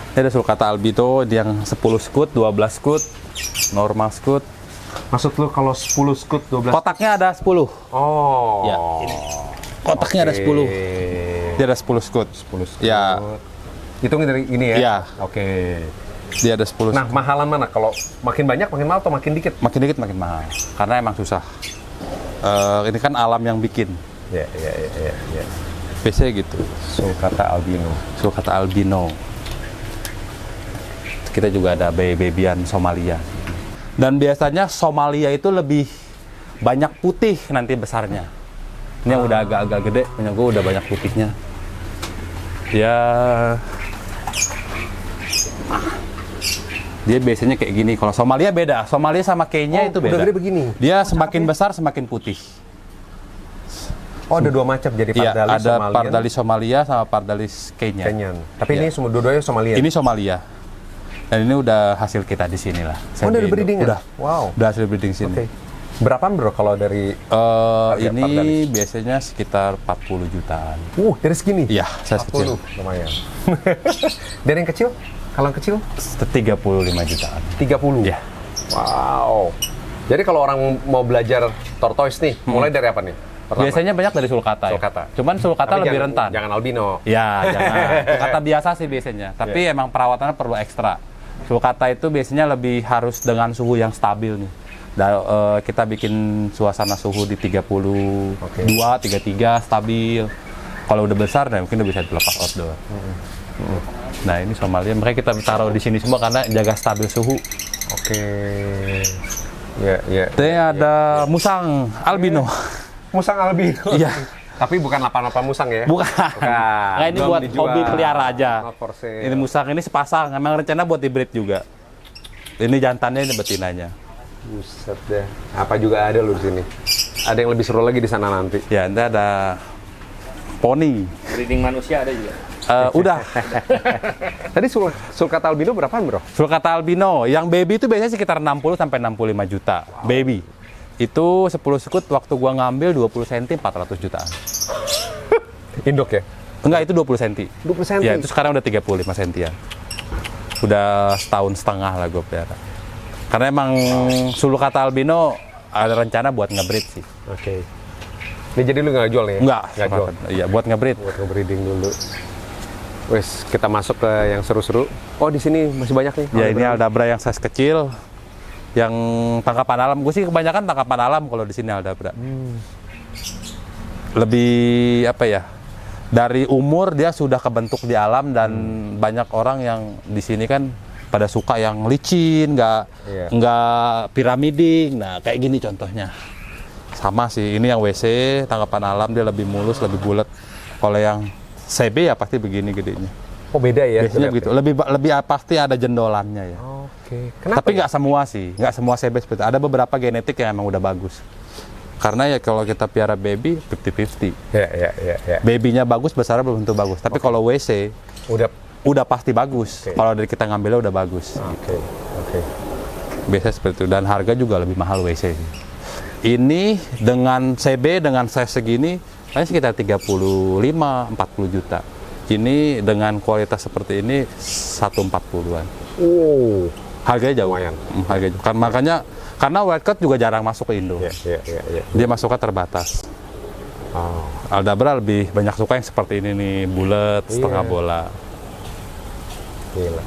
Ini ada sulcata albino yang 10 scoot, 12 scoot, normal scoot. Maksud lu kalau 10 scoot 12? Kotaknya ada 10. Oh. Ya, ini. Kotaknya ada 10. Dia ada 10 scoot. 10 scoot. Ya. Hitung dari ini ya? Iya. Oke. Dia ada 10 Nah, scoot. mahalan mana? Kalau makin banyak, makin mahal atau makin dikit? Makin dikit makin mahal. Karena emang susah. Ini kan alam yang bikin. Ya. Biasanya gitu. Sulcata albino. Sulcata albino. Kita juga ada baby-babyan Somalia. Dan biasanya Somalia itu lebih banyak putih nanti besarnya. Ini yang udah agak-agak gede, punya gue udah banyak putihnya. Ya, dia biasanya kayak gini. Kalau Somalia beda. Somalia sama Kenya itu beda. Udah gede begini. Dia semakin besar semakin putih. Oh, ada dua macam jadi Iya, pardalis ada Somalian, pardalis Somalia sama pardalis Kenya. Kenyan. Tapi Iya. ini semua dua-duanya Somalian. Ini Somalia. Dan ini udah hasil kita di sini lah. Oh, dari breeding Udah. Wow. Udah hasil breeding sini. Oke. Berapaan bro kalau dari harga Ini pardalis? biasanya sekitar 40 jutaan. dari segini? Iya, size 40, kecil. lumayan. Dan yang kecil? Kalau yang kecil? 35 jutaan. 30? Iya. Wow. Jadi kalau orang mau belajar tortoise nih, mulai dari apa nih? Pertama? Biasanya banyak dari sulcata. Ya. Sulcata. Cuman sulcata Tapi lebih rentan. Jangan albino. Ya, jangan. Sulcata biasa sih biasanya. Tapi emang perawatannya perlu ekstra. Sulcata itu biasanya lebih harus dengan suhu yang stabil nih. Kita bikin suasana suhu di 32, 33 stabil. Kalau udah besar, nah mungkin udah bisa dilepas outdoor. Nah ini Somalia, makanya kita taruh di sini semua karena jaga stabil suhu. Oke. Ya. Ini ada musang albino. Musang albino. Iya. Tapi bukan 88 musang ya? Bukan. Nah, ini Belum buat dijual. hobi pelihara aja. Not for sale. Ini musang ini sepasang, emang rencana buat di-breed juga. Ini jantannya, ini betinanya. Buset deh. Apa juga ada lu di sini? Ada yang lebih seru lagi di sana nanti. Ya, nanti ada poni. Breeding manusia ada juga. Udah. Tadi sulcata albino berapaan, bro? Sulcata albino, yang baby itu biasanya sekitar 60 sampai 65 juta. Baby. Itu 10 sekut waktu gua ngambil 20 cm 400 jutaan. Induk ya? Enggak, itu 20 cm. 20 cm? Ya, itu sekarang udah 35 cm ya. Udah setahun setengah lah gua pelihara. Karena emang sulcata albino ada rencana buat nge-breed sih. Oke. Ini jadi lu nggak jual nih? Enggak, Nggak jual. Iya, buat nge-breed. Buat nge-breeding dulu. Wes, kita masuk ke yang seru-seru. Oh, di sini masih banyak nih. Ya, ini aldabra yang size kecil. Yang tangkapan alam, gue sih kebanyakan tangkapan alam kalau di sini aldabra. Lebih apa ya? Dari umur dia sudah kebentuk di alam dan banyak orang yang di sini kan pada suka yang licin, nggak piramiding. Nah, kayak gini contohnya. Sama sih, ini yang WC tangkapan alam dia lebih mulus, lebih bulat. Kalau yang CB ya pasti begini gedenya. Oh, beda ya? Biasanya begitu. Lebih pasti ada jendolannya ya. Oke. Kenapa? Tapi nggak semua sih, nggak semua CB seperti itu. Ada beberapa genetik yang emang udah bagus. Karena ya kalau kita piara baby 50-50. Ya. Babynya bagus, besarnya belum tentu bagus. Tapi kalau WC udah pasti bagus. Kalau dari kita ngambilnya udah bagus. Oke. Biasanya seperti itu. Dan harga juga lebih mahal WC sih. Ini dengan CB dengan size segini, paling sekitar 35-40 juta. Ini dengan kualitas seperti ini 140-an. Oh. Harganya jauh. Lumayan. Harganya jauh. Karena wildcat juga jarang masuk ke Indo. Ya. Dia masuknya terbatas. Oh. Aldabra lebih banyak suka yang seperti ini nih, bulat, setengah bola. Gila.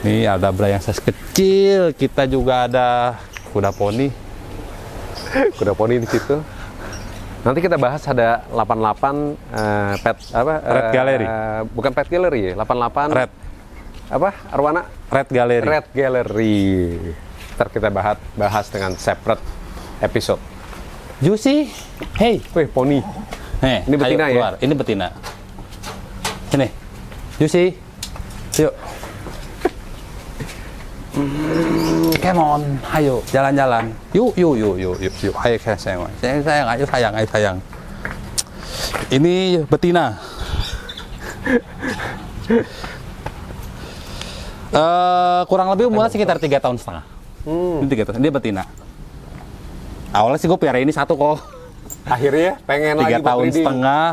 Ini Aldabra yang size kecil. Kita juga ada kuda poni. Kuda poni di situ. Nanti kita bahas ada 88 pet apa? Red Gallery. Bukan pet gallery ya, 88 Red. Apa? Arwana? Red Gallery. Red Gallery. Ntar kita bahas dengan separate episode. Juicy. Hey. Wih, poni. Ini betina ya? Keluar. Ini betina. Sini. Juicy. Yuk. Come on, ayo jalan-jalan. Yuk. Ayo sayang. Ayo sayang. Ini betina. Kurang lebih umurnya sekitar 3,5 tahun. Ini 3 tahun. Dia betina. Awalnya sih gue pelihara ini satu kok. Akhirnya pengen 3 lagi buat tahun breeding. setengah.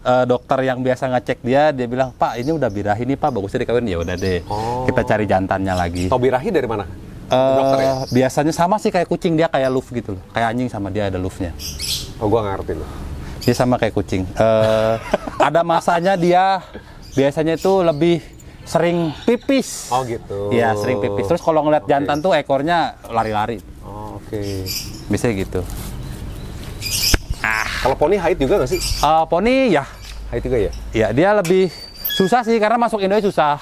dokter yang biasa ngecek dia bilang, Pak ini udah birahi nih Pak, bagusnya dikawin. Ya udah deh, kita cari jantannya lagi. Tau birahi dari mana? Dokter ya? Biasanya sama sih kayak kucing, dia kayak loof gitu loh. Kayak anjing sama dia ada loofnya. Oh, gua nggak ngerti loh. Dia sama kayak kucing. Ada masanya dia biasanya itu lebih sering pipis. Oh gitu. Iya, sering pipis. Terus kalau ngeliat jantan tuh ekornya lari-lari. Oh, oke. Bisa gitu. Kalau poni haid juga nggak sih? Poni ya. Haid juga ya? Ya, dia lebih susah sih karena masuk Indonesia susah.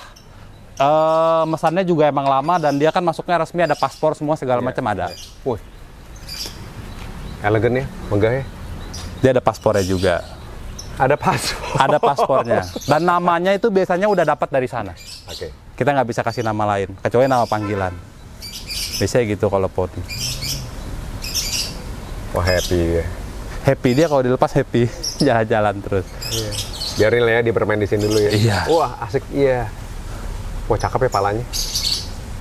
Mesannya juga emang lama dan dia kan masuknya resmi, ada paspor semua segala macam ada. Wih. Elegan ya, megah ya. Dia ada paspornya juga. Ada paspor. Ada paspornya. Dan namanya itu biasanya udah dapat dari sana. Oke. Kita nggak bisa kasih nama lain, kecuali nama panggilan. Biasanya gitu kalau poni. Wah, happy ya. Happy dia kalau dilepas happy, jalan-jalan terus. Iya. Biarin lah ya dia bermain di sini dulu ya. Iya. Wah, asik. Iya. Wah, cakep ya palanya.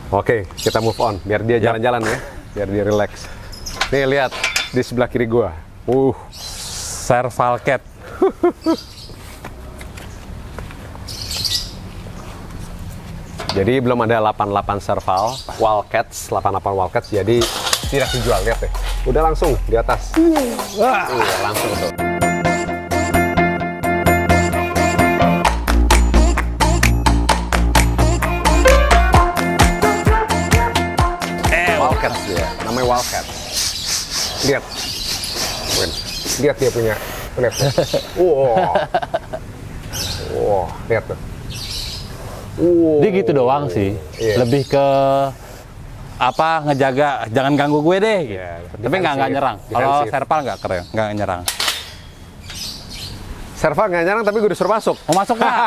Oke, kita move on. Biar dia jalan-jalan ya. Biar dia relax. Nih, lihat. Di sebelah kiri gua. Serval cat. Jadi belum ada 88 serval. Wildcats, 88 Wildcats. Jadi tidak dijual. Lihat deh. Udah langsung di atas. Wah, langsung tuh. Wildcats ya, namanya Wildcats. Lihat, lihat dia punya, lihat. Wow, lihat tuh. Dia gitu doang sih. Iya. Lebih ke apa ngejaga, jangan ganggu gue deh. Gitu. Iya, Tapi nggak nyerang. Kalau defensif. serval nggak keren, nggak nyerang. Serval nggak nyerang tapi gue disuruh masuk. Mau masuk nggak?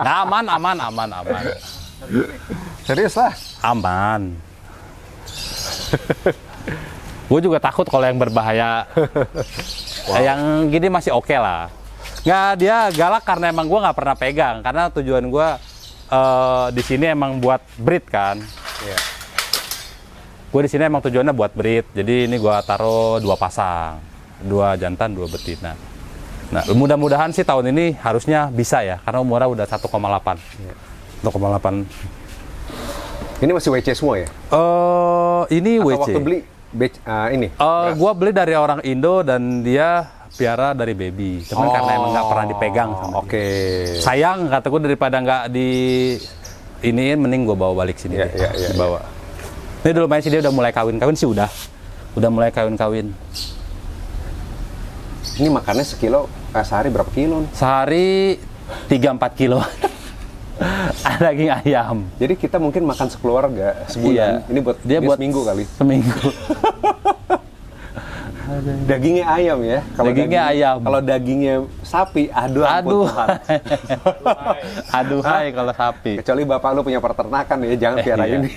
Nggak, aman. Serius lah. Aman. Gue juga takut kalau yang berbahaya. Yang gini masih oke lah. Nggak, dia galak karena emang gue nggak pernah pegang. Karena tujuan gue di sini emang buat breed kan. Yeah. Gue di sini emang tujuannya buat breed. Jadi ini gue taruh 2 pasang, 2 jantan, 2 betina. Nah, mudah-mudahan sih tahun ini harusnya bisa ya, karena umurnya udah 1,8. 1,8. Ini masih WC semua ya? Ini Atau WC. waktu beli ini? Gua beli dari orang Indo dan dia piara dari baby. Cuman karena emang nggak pernah dipegang sama dia. Oke. Sayang, kata gue daripada nggak di iniin, mending gue bawa balik sini. Iya, iya. Bawa. Ini dulu main sih dia udah mulai kawin sih udah mulai kawin. Ini makannya sekilo, sehari berapa kilo? Sehari 3-4 kilo. Ada daging ayam. Jadi kita mungkin makan sekeluarga sebulan. Iya. Ini buat dia buat seminggu kali. Seminggu. Dagingnya ayam ya. Dagingnya ayam. Kalau dagingnya sapi, aduh ampun Tuhan. Aduhai kalau sapi. Kecuali bapak lu punya peternakan ya, jangan piara iya. ini.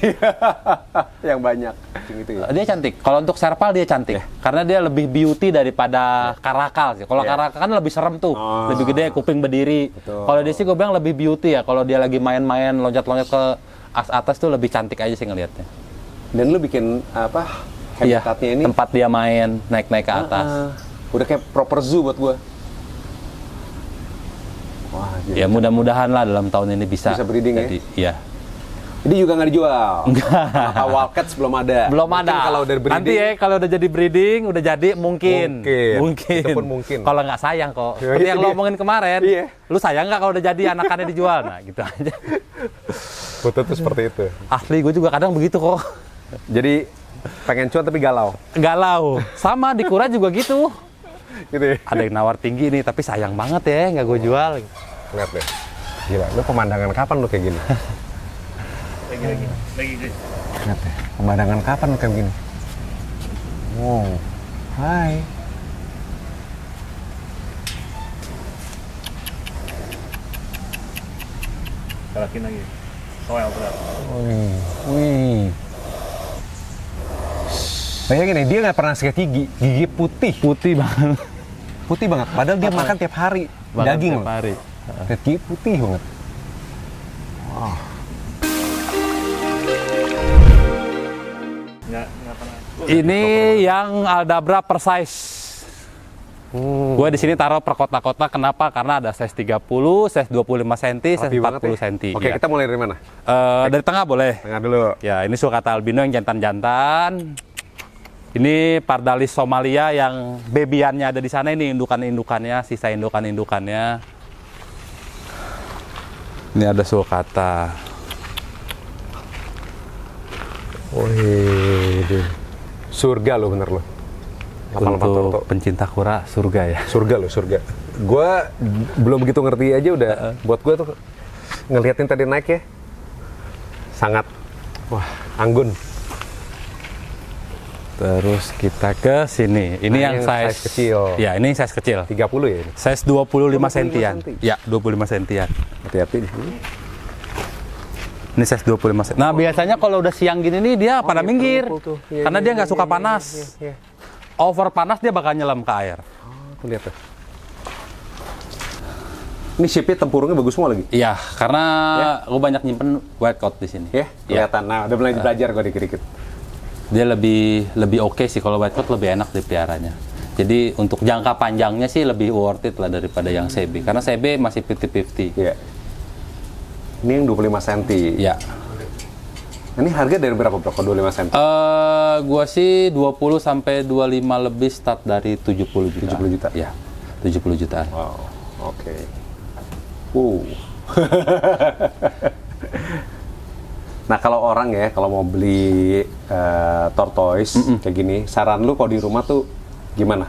Yang banyak. Gitu ya. Dia cantik. Kalau untuk serval dia cantik. Karena dia lebih beauty daripada karakal sih. Kalau karakal kan lebih serem tuh. Lebih gede, kuping berdiri. Kalau dia sih gue bilang lebih beauty ya. Kalau dia lagi main-main, loncat-loncat ke atas tuh lebih cantik aja sih ngelihatnya. Dan lu bikin apa? Habitatnya ini tempat dia main, naik-naik ke atas. Udah kayak proper zoo buat gua. Wah, ya mudah-mudahan lah dalam tahun ini bisa breeding jadi, ya? Ini juga nggak dijual? Apa Wildcats belum ada? Belum mungkin ada. Kalau udah breeding, nanti ya kalau udah jadi breeding, udah jadi mungkin. Itu pun mungkin. Kalau nggak sayang kok. Ya, Seperti yang lo omongin kemarin. Iya. Lu sayang nggak kalau udah jadi anakannya dijual? Nah gitu aja. Betul tuh seperti itu. Asli gue juga kadang begitu kok. Jadi pengen cuan tapi galau. Galau. Sama di Kura juga gitu. Gitu ya? Ada yang nawar tinggi nih, tapi sayang banget ya nggak gue jual. Lihat deh. Gila, lu pemandangan kapan lu kayak gini? Lagi. Lihat deh, pemandangan kapan lu kayak gini? Wow. Hai. Galakin lagi. Soal berat. Wih. Bayangin nih, dia nggak pernah sakit gigi putih. Putih banget. Putih banget, padahal dia makan tiap hari. Daging tiap hari. Gigi putih banget. Wah. Nggak pernah. Ini yang Aldabra per size. Gue di sini taruh per kota-kota. Kenapa? Karena ada size 30, size 25 cm, size 40 cm. Oke, kita mulai dari mana? Dari tengah boleh. Tengah dulu. Ya, ini sulcata albino yang jantan-jantan. Ini pardalis Somalia yang babyannya ada di sana. Ini indukan-indukannya, sisa indukan-indukannya. Ini ada sulcata. Wih, surga lo bener lo. Untuk pencinta kura, surga ya. Surga lo, surga. Gua belum begitu ngerti aja udah. Buat gua tuh ngeliatin tadi naik ya, sangat wah anggun. Terus kita ke sini. Ini yang size kecil. Ya, ini yang size kecil. 30 ya ini. Size 25 sentian. Ya, 25 sentian. Hati-hati di sini. Ini size 25 sentian. Nah, biasanya kalau udah siang gini nih dia pada minggir. Iya, Karena dia nggak suka panas. Iya. Over panas dia bakal nyelam ke air. Tuh lihat tuh. Ini shape-nya tempurungnya bagus semua lagi. Iya, karena gue banyak nyimpen white coat di sini. Ya, kelihatan. Nah, udah mulai belajar gue dikit-dikit. Dia lebih oke sih kalau white coat, lebih enak dipeliharanya. Jadi untuk jangka panjangnya sih lebih worth it lah daripada yang CB. Karena CB masih 50-50. Iya. Ini yang 25 cm. Iya. Ini harga dari berapa bro? Kalau 25 cm? Gua sih 20 sampai 25 lebih, start dari 70 juta. 70 juta? Iya, 70 jutaan. Wow, oke. Nah kalau orang ya, kalau mau beli tortoise kayak gini, saran lu kalau di rumah tuh gimana?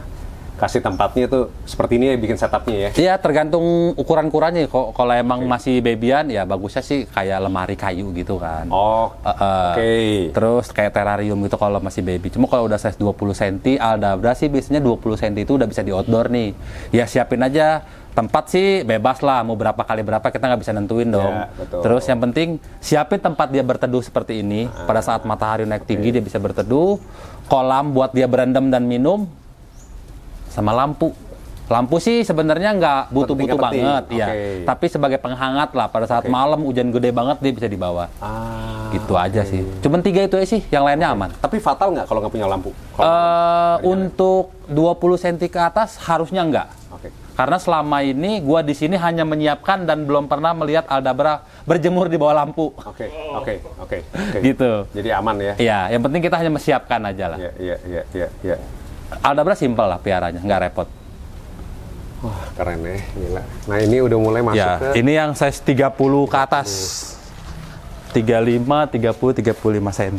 Kasih tempatnya tuh seperti ini ya, bikin setupnya ya? Iya, tergantung ukuran kurangnya. Kalau emang masih babyan, ya bagusnya sih kayak lemari kayu gitu kan. Oh, oke. Terus kayak terrarium gitu kalau masih baby. Cuma kalau udah size 20 cm, Aldabra sih biasanya 20 cm itu udah bisa di outdoor nih. Ya siapin aja. Tempat sih bebas lah, mau berapa kali berapa kita nggak bisa nentuin dong. Ya, betul. Terus yang penting siapin tempat dia berteduh seperti ini. Pada saat matahari naik tinggi dia bisa berteduh. Kolam buat dia berendam dan minum. Sama lampu. Lampu sih sebenarnya nggak butuh-butuh banget, ya. Tapi sebagai penghangat lah. Pada saat malam hujan gede banget dia bisa dibawa. Gitu aja sih. Cuman 3 itu aja sih, yang lainnya aman. Tapi fatal nggak kalau nggak punya lampu? Untuk 20 cm ke atas harusnya nggak. Karena selama ini gua di sini hanya menyiapkan dan belum pernah melihat Aldabra berjemur di bawah lampu. Oke. Gitu. Jadi aman ya? Iya, yang penting kita hanya menyiapkan aja lah. Iya. Aldabra simpel lah piaranya, nggak repot. Wah, keren ya, gila. Nah, ini udah mulai masuk ke... Ini yang size 30 ke atas. 35, 30, 35 cm.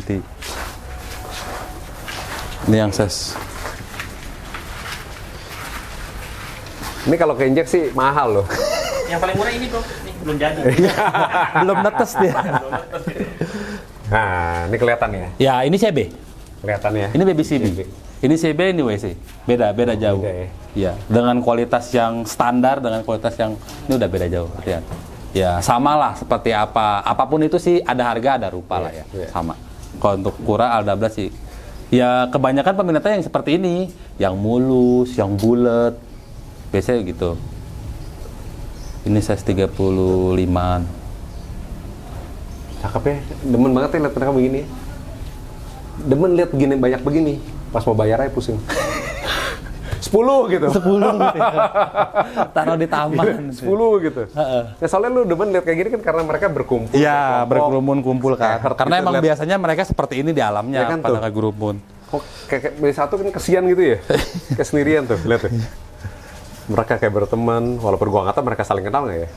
Ini yang size. Ini kalau keinjek sih mahal loh. Yang paling murah ini bro, ini belum jadi. Belum netes dia. Nah, ini kelihatan ya? Ya, ini CB. Kelihatan ya? Ini baby CB. Ini CB, ini WC. Beda jauh. Beda ya? Ya, dengan kualitas yang standar, dengan kualitas yang ini udah beda jauh. Lihat. Ya, sama lah seperti apa. Apapun itu sih ada harga, ada rupa lah ya. Sama. Kalau untuk kura Aldabra sih, ya kebanyakan peminatnya yang seperti ini, yang mulus, yang bulat. Biasanya gitu. Ini size 35-an. Cakep ya. Demen banget ya lihat mereka begini. Demen lihat gini banyak begini. Pas mau bayar aja pusing. 10 gitu. 10 gitu ya. Taruh di taman. 10 gitu. Ya soalnya lu demen lihat kayak gini kan karena mereka berkumpul. Iya, berkerumun kumpul kan. Karena gitu, emang biasanya mereka seperti ini di alamnya, ya kan pada tuh. ngegerumun. Kok kayak B1 kan kesian gitu ya? Kayak sendirian tuh, lihat tuh. Mereka kayak berteman, walaupun gua nggak tahu mereka saling kenal nggak ya?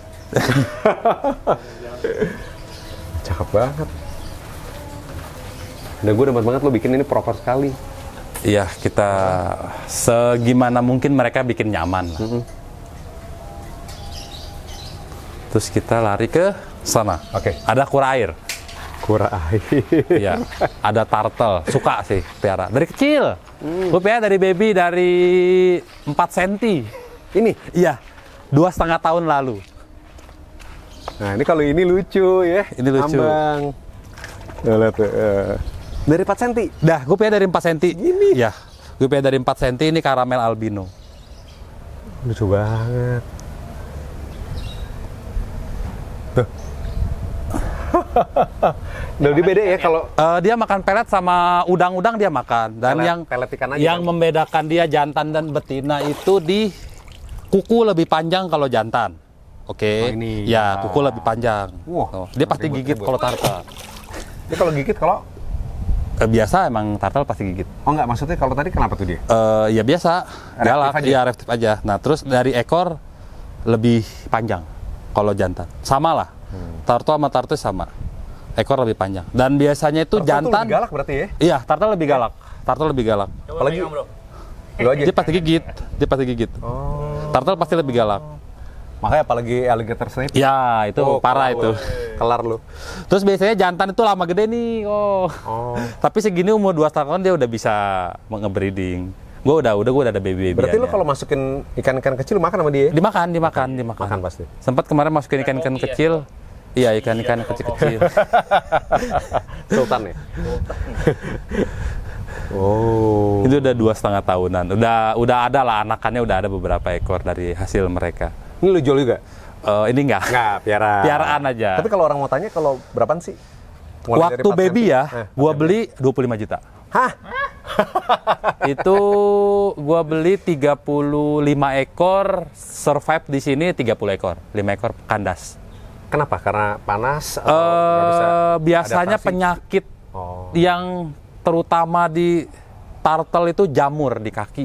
Cakep banget. Dan gue demen banget lo bikin ini proper sekali. Iya, kita segimana mungkin mereka bikin nyaman lah. Terus kita lari ke sana. Oke. Ada kura air. Kura air. Iya. Ada turtle. Suka sih piara. Dari kecil. Gue piara dari baby dari 4 cm. Ini? Iya. 2,5 tahun lalu. Nah ini kalau ini lucu ya. Ini lucu. Ambang. Lihat tuh. Dari 4 cm? Dah, gue piara dari 4 cm. Gini? Iya. Gue piara dari 4 cm, ini karamel albino. Lucu banget. Tuh. Lebih beda ya kalau Dia makan pelet sama udang-udang dia makan. Dan pelet ikan aja yang kan? membedakan dia jantan dan betina itu di kuku lebih panjang kalau jantan. Oke. Oh, ini. Ya, kuku lebih panjang. Wah, Oh, dia pasti ribut, gigit ribut. kalau tartel. Dia kalau gigit kalau Biasa emang tartel pasti gigit. oh enggak maksudnya kalau tadi kenapa tuh dia? Ya biasa, galak, aja? iya reaktif aja. Nah terus dari ekor lebih panjang kalau jantan, sama lah. Tartel sama tartus sama, ekor lebih panjang. Dan biasanya itu Tartel tuh jantan. lebih galak berarti ya? Iya, tartel lebih galak. Tartel lebih galak. Coba Apalagi- pegang, bro. Lu aja. Dia pasti gigit, dia pasti gigit. Oh. Tartel pasti lebih galak. Makanya apalagi alligator snake. Ya itu parah itu. Kelar lu. Terus biasanya jantan itu lama gede nih. Oh. Tapi segini umur 2 tahun dia udah bisa nge-breeding. Gue udah ada baby. Berarti lu kalau masukin ikan-ikan kecil makan sama dia? dimakan. Makan pasti. Sempat kemarin masukin ikan-ikan kecil. Iya, ikan-ikan kecil-kecil. Sultan ya? Oh. Itu udah 2,5 tahunan. Udah ada lah anakannya, udah ada beberapa ekor dari hasil mereka. Ini lu jual juga? Ini enggak. Enggak, Piaraan aja. Tapi kalau orang mau tanya kalau berapaan sih? Mulai dari Waktu 4 baby cm? ya, gua beli 25 juta. Hah? Itu gua beli 35 ekor, survive di sini 30 ekor. 5 ekor kandas. Kenapa? Karena panas atau nggak bisa Biasanya adaptasi? penyakit Oh. yang terutama di turtle itu jamur di kaki.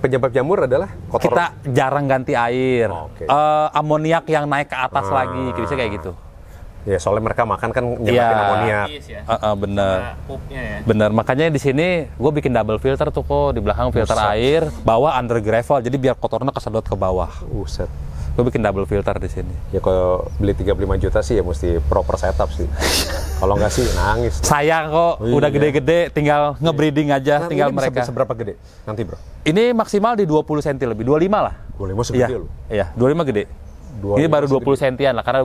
Penyebab jamur adalah kotor. Kita jarang ganti air. Oke. Amoniak yang naik ke atas lagi, bisa kayak gitu. Ya, soalnya mereka makan kan nyebatin Iya. amoniak. Yes, ya. Bener. Nah, pupnya ya. Bener, makanya di sini gue bikin double filter tuh kok, di belakang filter Buset. air, bawah under gravel, jadi biar kotornya kesedot ke bawah. Buset. Gue bikin double filter di sini. Ya kalau beli 35 juta sih ya mesti proper setup sih. Kalau nggak sih nangis. Sayang kok, Oh, iya. udah gede-gede, tinggal nge-breeding aja, Nah, tinggal ini bisa mereka. seberapa gede nanti, Bro? Ini maksimal di 20 cm lebih, 25 lah. 25 Iya, segede loh. iya, 25 gede. 25 Ini baru 20 sentian lah, karena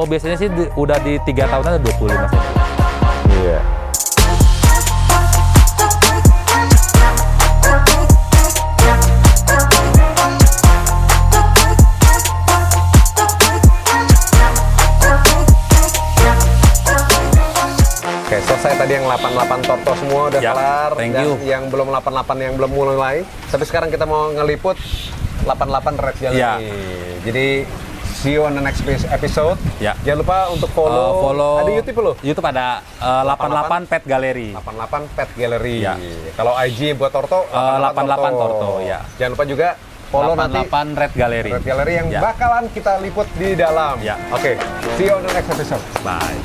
biasanya sih udah di 3 tahunan ada 25 cm. Iya. Oke, selesai tadi yang 88 torto semua udah Ya, kelar. thank Dan you. yang belum 88 yang belum mulai. Tapi sekarang kita mau ngeliput 88 red jelly. Ya. Jadi see you on the next episode. Ya. Jangan lupa untuk follow. Ada YouTube lo? YouTube ada 88 Pet Gallery. 88 Pet Gallery. Ya. Kalau IG buat Torto 88 Torto, ya. Jangan lupa juga follow nanti 88 Red Gallery. Red Gallery yang Ya. bakalan kita liput di dalam. Ya. Oke, see you on the next episode. Bye.